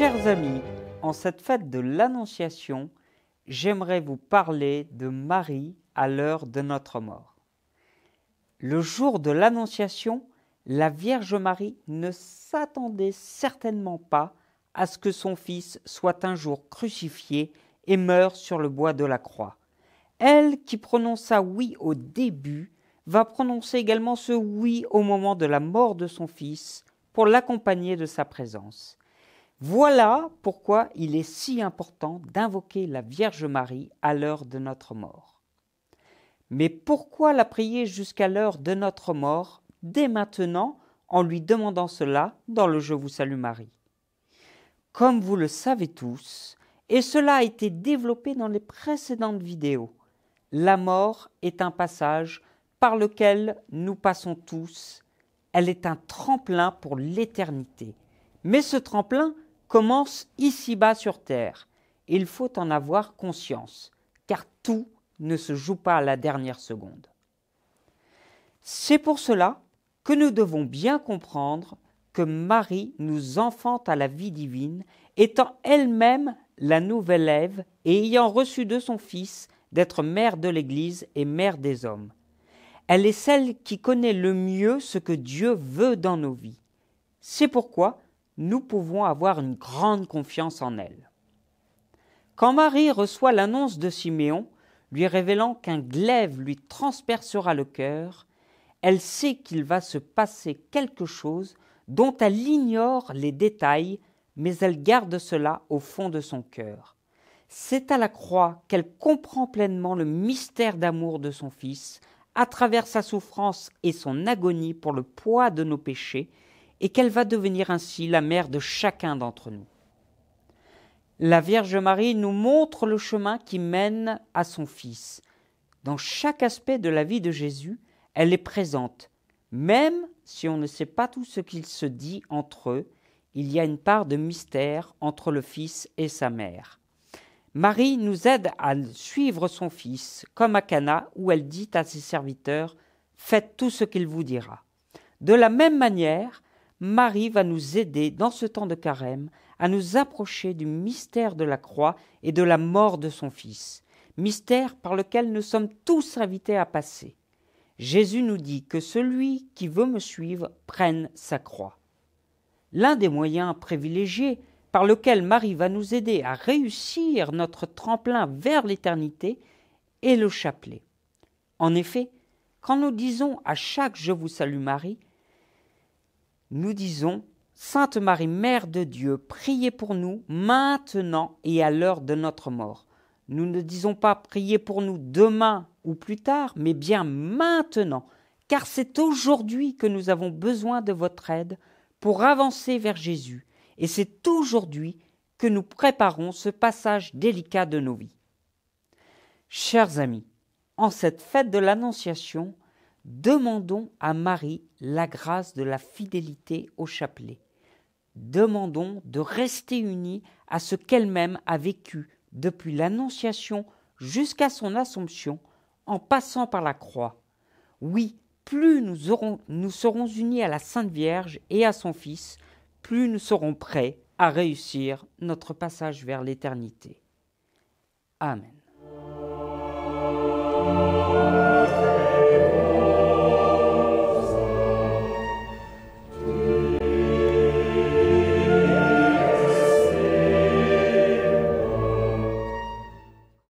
Chers amis, en cette fête de l'Annonciation, j'aimerais vous parler de Marie à l'heure de notre mort. Le jour de l'Annonciation, la Vierge Marie ne s'attendait certainement pas à ce que son fils soit un jour crucifié et meure sur le bois de la croix. Elle qui prononça oui au début, va prononcer également ce oui au moment de la mort de son fils pour l'accompagner de sa présence. Voilà pourquoi il est si important d'invoquer la Vierge Marie à l'heure de notre mort. Mais pourquoi la prier jusqu'à l'heure de notre mort, dès maintenant, en lui demandant cela dans le Je vous salue Marie? Comme vous le savez tous, et cela a été développé dans les précédentes vidéos, la mort est un passage par lequel nous passons tous. Elle est un tremplin pour l'éternité. Mais ce tremplin commence ici-bas sur terre. Il faut en avoir conscience, car tout ne se joue pas à la dernière seconde. C'est pour cela que nous devons bien comprendre que Marie nous enfante à la vie divine, étant elle-même la nouvelle Ève et ayant reçu de son Fils d'être mère de l'Église et mère des hommes. Elle est celle qui connaît le mieux ce que Dieu veut dans nos vies. C'est pourquoi nous pouvons avoir une grande confiance en elle. Quand Marie reçoit l'annonce de Siméon, lui révélant qu'un glaive lui transpercera le cœur, elle sait qu'il va se passer quelque chose dont elle ignore les détails, mais elle garde cela au fond de son cœur. C'est à la croix qu'elle comprend pleinement le mystère d'amour de son Fils, à travers sa souffrance et son agonie pour le poids de nos péchés, et qu'elle va devenir ainsi la mère de chacun d'entre nous. La Vierge Marie nous montre le chemin qui mène à son Fils. Dans chaque aspect de la vie de Jésus, elle est présente. Même si on ne sait pas tout ce qu'il se dit entre eux, il y a une part de mystère entre le Fils et sa mère. Marie nous aide à suivre son Fils, comme à Cana, où elle dit à ses serviteurs « Faites tout ce qu'il vous dira ». De la même manière, Marie va nous aider dans ce temps de carême à nous approcher du mystère de la croix et de la mort de son Fils, mystère par lequel nous sommes tous invités à passer. Jésus nous dit que celui qui veut me suivre prenne sa croix. L'un des moyens privilégiés par lequel Marie va nous aider à réussir notre tremplin vers l'éternité est le chapelet. En effet, quand nous disons à chaque « Je vous salue Marie », nous disons « Sainte Marie, Mère de Dieu, priez pour nous maintenant et à l'heure de notre mort ». Nous ne disons pas « Priez pour nous demain ou plus tard », mais bien maintenant, car c'est aujourd'hui que nous avons besoin de votre aide pour avancer vers Jésus, et c'est aujourd'hui que nous préparons ce passage délicat de nos vies. Chers amis, en cette fête de l'Annonciation, demandons à Marie la grâce de la fidélité au chapelet. Demandons de rester unis à ce qu'elle-même a vécu depuis l'Annonciation jusqu'à son Assomption, en passant par la croix. Oui, plus nous serons unis à la Sainte Vierge et à son Fils, plus nous serons prêts à réussir notre passage vers l'éternité. Amen.